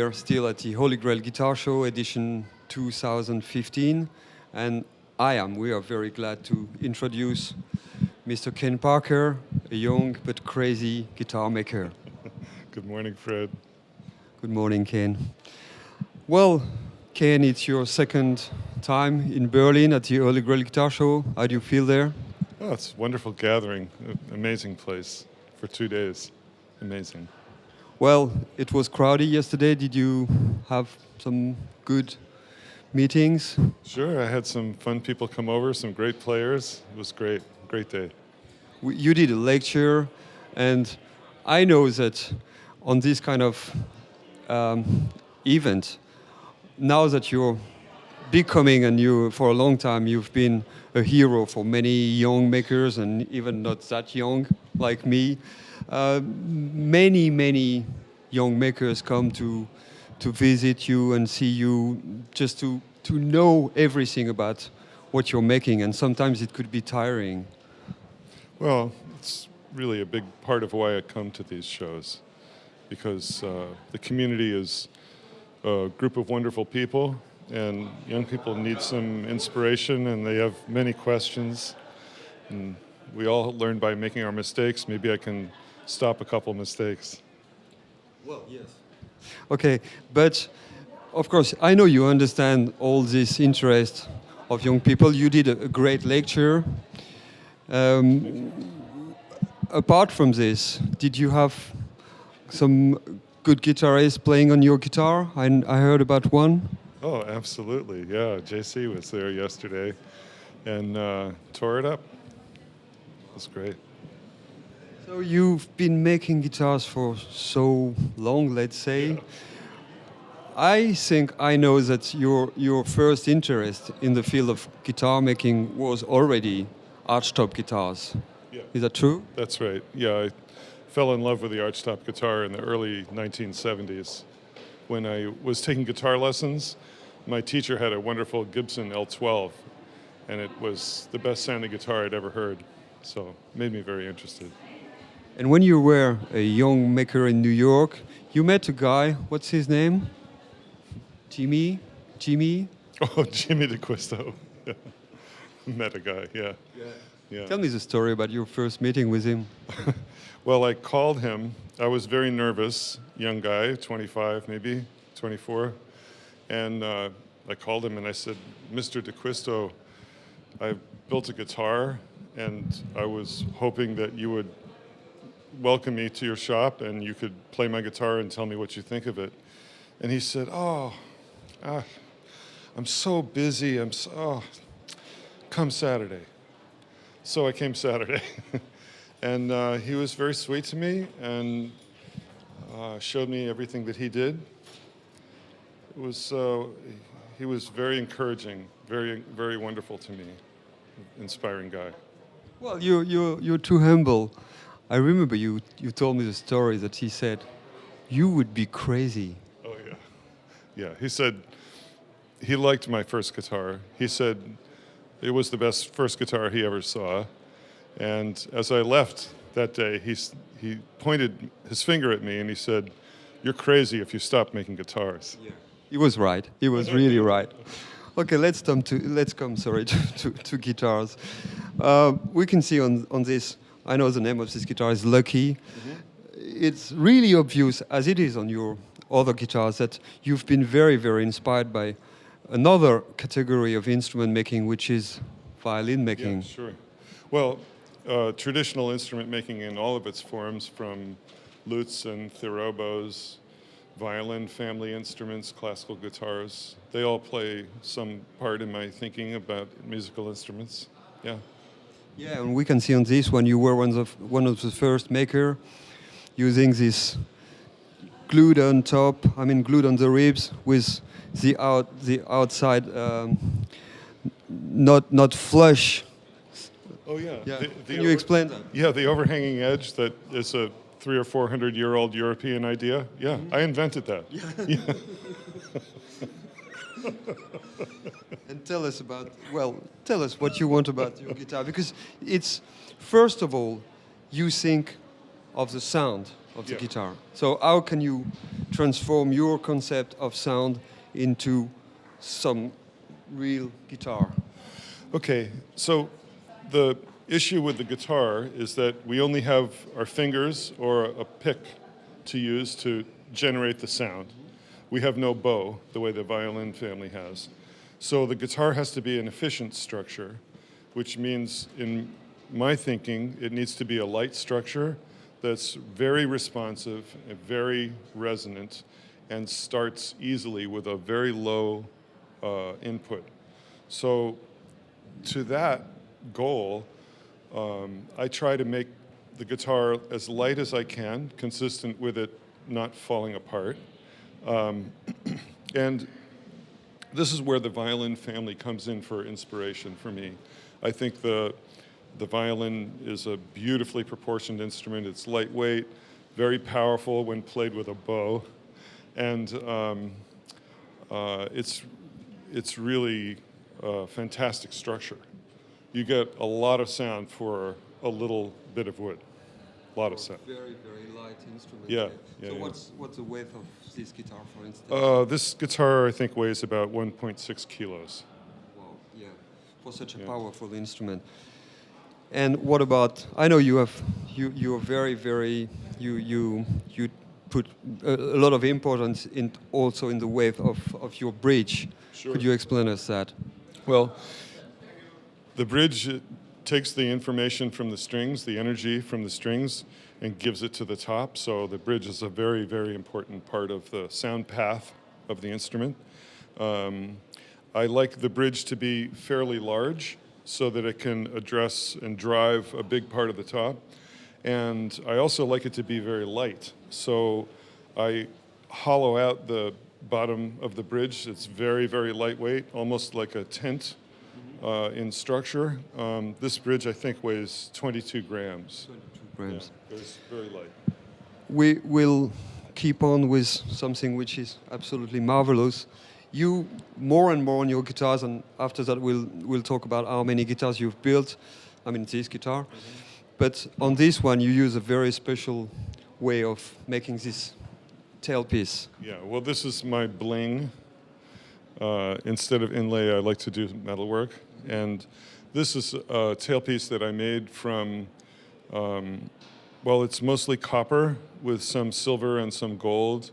here still at the Holy Grail Guitar Show edition 2015, and we are very glad to introduce Mr. Ken Parker, a young but crazy guitar maker. Good morning, Fred. Good morning, Ken. Well, Ken, it's your second time in Berlin at the Holy Grail Guitar Show. How do you feel there? Oh, it's a wonderful gathering, amazing place for 2 days. Amazing. Well, it was crowded yesterday. Did you have some good meetings? Sure, I had some fun people come over, some great players. It was great, great day. You did a lecture, and I know that on this kind of event, now that you're becoming for a long time, you've been a hero for many young makers, and even not that young like me. Many young makers come to visit you and see you just to know everything about what you're making, and sometimes it could be tiring. Well, it's really a big part of why I come to these shows, because the community is a group of wonderful people, and young people need some inspiration, and they have many questions. And we all learn by making our mistakes. Maybe I can stop a couple mistakes. Well, yes. Okay, but of course, I know you understand all this interest of young people. You did a great lecture. Apart from this, did you have some good guitarists playing on your guitar? I heard about one. Oh, absolutely. Yeah, JC was there yesterday and tore it up. It was great. So you've been making guitars for so long, let's say. Yeah. I think I know that your first interest in the field of guitar making was already archtop guitars. Yeah. Is that true? That's right. Yeah, I fell in love with the archtop guitar in the early 1970s. When I was taking guitar lessons, my teacher had a wonderful Gibson L12, and it was the best sounding guitar I'd ever heard. So it made me very interested. And when you were a young maker in New York, you met a guy, what's his name? Jimmy? Oh, Jimmy DeQuisto. Yeah. Met a guy, yeah. Yeah. Tell me the story about your first meeting with him. Well, I called him. I was very nervous, young guy, 25 maybe, 24. And I called him and I said, Mr. DeQuisto, I built a guitar and I was hoping that you would welcome me to your shop and you could play my guitar and tell me what you think of it. And he said, I'm so busy. Come Saturday. So I came Saturday. And he was very sweet to me and showed me everything that he did. He was very encouraging, very, very wonderful to me, inspiring guy. Well, you're too humble. I remember you told me the story that he said, you would be crazy. Oh, yeah. Yeah, he said he liked my first guitar. He said it was the best first guitar he ever saw. And as I left that day, he pointed his finger at me and he said, you're crazy if you stop making guitars. Yeah. He was right. He was really right. Okay, let's come to guitars. We can see on this, I know the name of this guitar is Lucky. Mm-hmm. It's really obvious, as it is on your other guitars, that you've been very, very inspired by another category of instrument making, which is violin making. Yeah, sure. Well, traditional instrument making in all of its forms, from lutes and theorbos, violin family instruments, classical guitars, they all play some part in my thinking about musical instruments. Yeah. Yeah, and we can see on this one you were one of the first maker using this glued on the ribs with the outside not flush. Oh yeah. Yeah. Can you explain that? Yeah, the overhanging edge that is a 300 or 400-year-old European idea. Yeah, I invented that. Yeah. And tell us what you want about your guitar, because it's, first of all, you think of the sound of the Yeah. guitar. So how can you transform your concept of sound into some real guitar? Okay, so the issue with the guitar is that we only have our fingers or a pick to use to generate the sound. We have no bow, the way the violin family has. So the guitar has to be an efficient structure, which means, in my thinking, it needs to be a light structure that's very responsive and very resonant and starts easily with a very low input. So to that goal, I try to make the guitar as light as I can, consistent with it not falling apart. And this is where the violin family comes in for inspiration for me. I think the violin is a beautifully proportioned instrument. It's lightweight, very powerful when played with a bow, and it's really a fantastic structure. You get a lot of sound for a little bit of wood. A lot of sound. Very, very light instrument. Yeah, So yeah. what's the weight of this guitar, for instance? This guitar, I think, weighs about 1.6 kilos. Wow, yeah, for such a Yeah. powerful instrument. And what about? I know you're very you put a lot of importance in also in the weight of your bridge. Sure. Could you explain us that? Well, the bridge takes the information from the strings, the energy from the strings, and gives it to the top. So the bridge is a very, very important part of the sound path of the instrument. I like the bridge to be fairly large so that it can address and drive a big part of the top. And I also like it to be very light. So I hollow out the bottom of the bridge. It's very, very lightweight, almost like a tent in structure. This bridge, I think, weighs 22 grams. 22 grams. Yeah, it's very light. We will keep on with something which is absolutely marvelous. You more and more on your guitars, and after that we'll talk about how many guitars you've built. I mean, this guitar. But on this one, you use a very special way of making this tailpiece. Yeah, well, this is my bling. Instead of inlay, I like to do metalwork. And this is a tailpiece that I made from, well, it's mostly copper with some silver and some gold.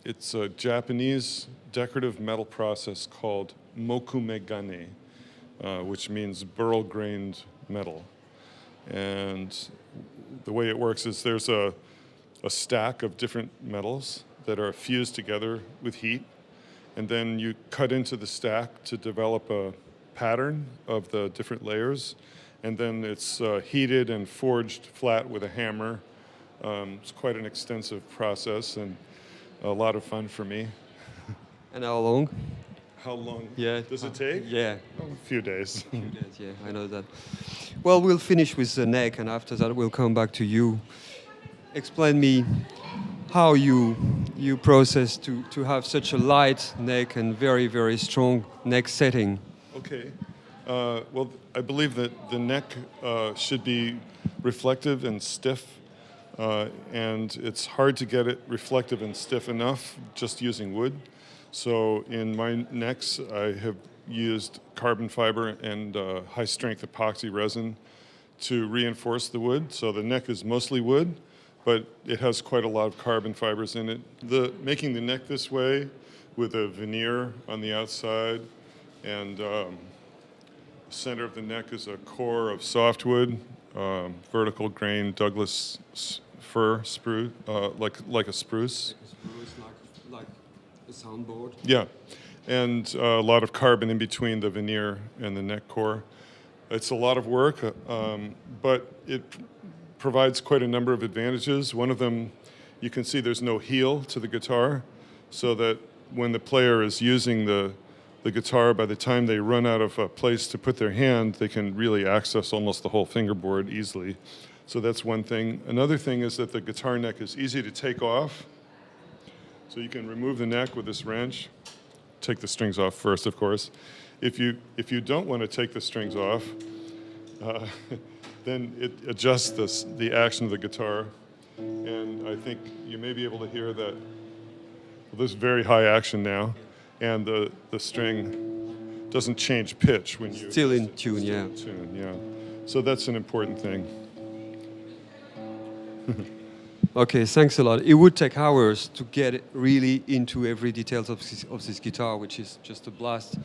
It's a Japanese decorative metal process called mokumegane, which means burl-grained metal. And the way it works is there's a stack of different metals that are fused together with heat, and then you cut into the stack to develop a pattern of the different layers, and then it's heated and forged flat with a hammer. It's quite an extensive process and a lot of fun for me. And how long? How long Yeah. does it take? Yeah. Oh, a few days. Yes, yeah, I know that. Well, we'll finish with the neck, and after that, we'll come back to you. Explain me how you process to have such a light neck and very, very strong neck setting. Okay. Well, I believe that the neck should be reflective and stiff, and it's hard to get it reflective and stiff enough just using wood. So in my necks, I have used carbon fiber and high-strength epoxy resin to reinforce the wood. So the neck is mostly wood, but it has quite a lot of carbon fibers in it. Making the neck this way with a veneer on the outside, and the center of the neck is a core of softwood, vertical grain Douglas fir spruce, like a spruce. Like a soundboard. Yeah, and a lot of carbon in between the veneer and the neck core. It's a lot of work, but it provides quite a number of advantages. One of them, you can see there's no heel to the guitar, so that when the player is using the guitar, by the time they run out of a place to put their hand, they can really access almost the whole fingerboard easily. So that's one thing. Another thing is that the guitar neck is easy to take off. So you can remove the neck with this wrench. Take the strings off first, of course. If you don't want to take the strings off, then it adjusts the action of the guitar. And I think you may be able to hear that there's very high action now, and the string doesn't change pitch when you Still in adjust it. tune, Still yeah. in tune, yeah. So that's an important thing. Okay, thanks a lot. It would take hours to get really into every details of this guitar, which is just a blast.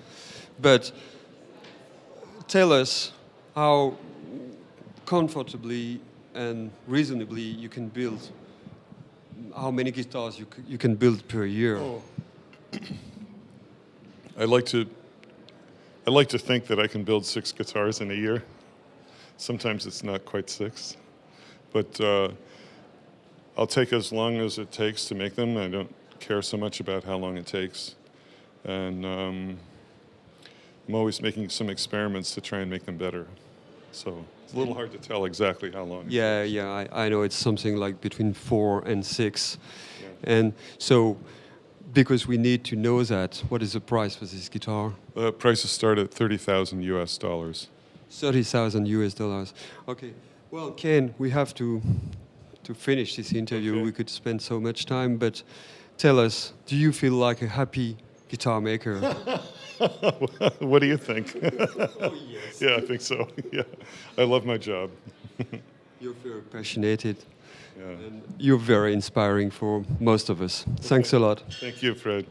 But tell us how comfortably and reasonably you can build, how many guitars you can build per year. Oh. I like to think that I can build 6 guitars in a year. Sometimes it's not quite 6, but I'll take as long as it takes to make them. I don't care so much about how long it takes, and I'm always making some experiments to try and make them better. So it's a little hard to tell exactly how long. Yeah, I know it's something like between 4 and 6. Yeah. And so, because we need to know that, what is the price for this guitar? Prices start at $30,000 US. 30,000 US dollars. Okay. Well, Ken, we have to finish this interview. Okay. We could spend so much time, but tell us, do you feel like a happy guitar maker? What do you think? Oh, yes. Yeah, I think so. Yeah, I love my job. You're very passionate. Yeah. And you're very inspiring for most of us. Thanks a lot. Thank you, Fred.